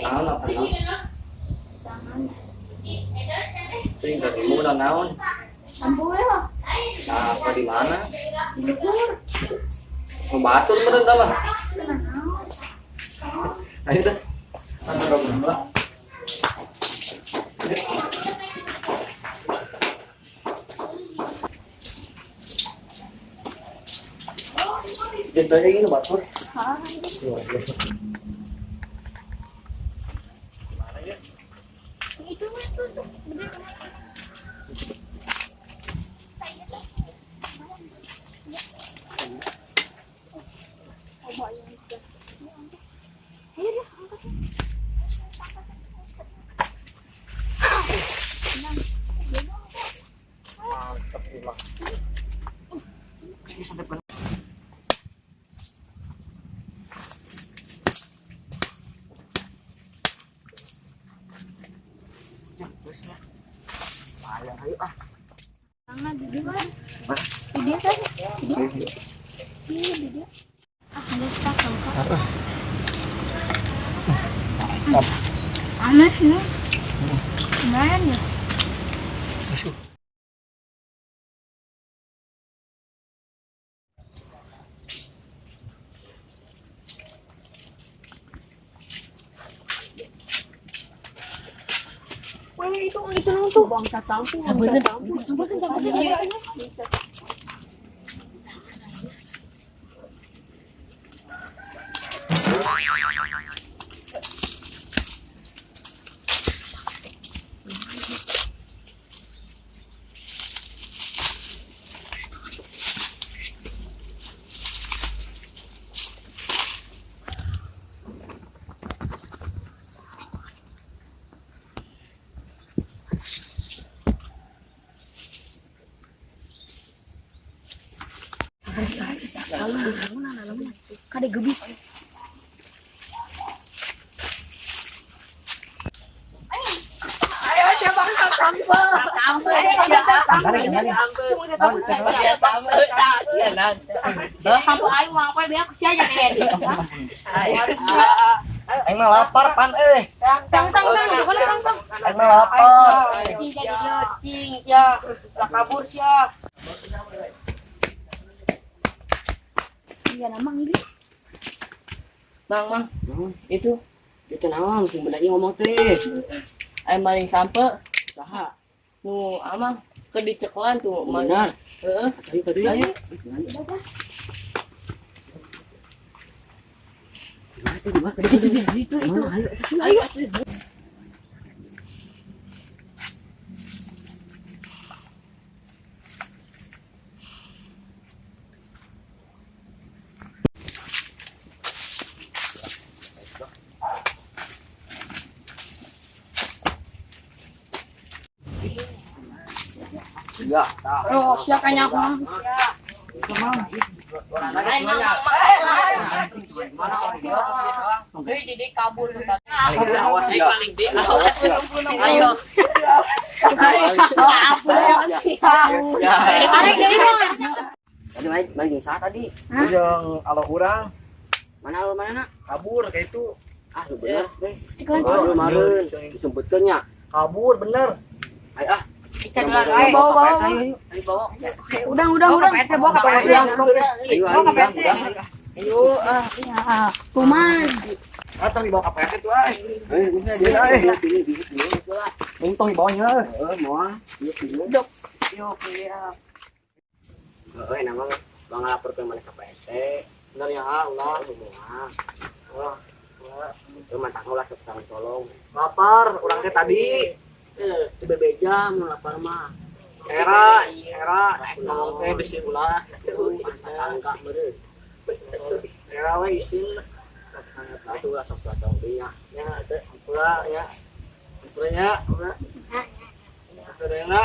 Naon apa naon? Ting dari udah naon? Sampo ya. Nah, apa di mana? Mau batur meureun tah mah. Ayo dah. Atuh dong berdua. Jadi ini batur. Hah? Itu tuh. Bener. Mantap ini mah. Ini sampai penuh. Ya, terusnya. Bayang ayo ah. Mana di dia? Mas. Di dia kan? Ayo. Iya, di dia. Ah, ada sepatu kan? Aneh sih. Lumayan ya. Masuk. Wah, itu nang tuh bangsa sampo. Sampo. Kada gebis. Ayo siapa bangsa sampo? Sampo. Sampo ayo apa biar aku saja nih. Aing mah lapar pan Tang. Aing mah lapar. Cing ya. Lah kabur sia. Iya nama Inggris. Mang, itu naon sebenarnya ngomong teh. Aya maling sampe saha? Nu amang ke dicekelan tuh Benar. Heeh. Tadi. Ayo. Ayo. Enggak. Oh, sia kanya aku. Jadi kabur tuh tadi. Awas ya. Awas ayo. Tadi main jeung saha tadi? Jeung alo urang Mana kabur kayak itu. Ah, lu bener. Aduh, Mareun disebutkeun nya. kabur bener. Ayo ah. Icat lah, bawa. Ayo bawa. Udang. Bawa ke PT, bawa ke PT. Ayo Ayo ah. Ya, kuman. Atau dibawa ke PT tuh ay. Bisa dia. Untung di bawahnya. Moal. Dok. Yuk, ya. Nama bang lapor ke mana ke PT. Bener ya, Allah. Allah. Itu matang ulah sepasang colong. Lapar, orangnya tadi. Itu bebeja mau lapar mah. Era. Ngomong teh bisi ulah. Tangga bener. Era we isin. Itu ulah sepasang colongnya. Ya, ada pula ya. Sebenarnya, saudara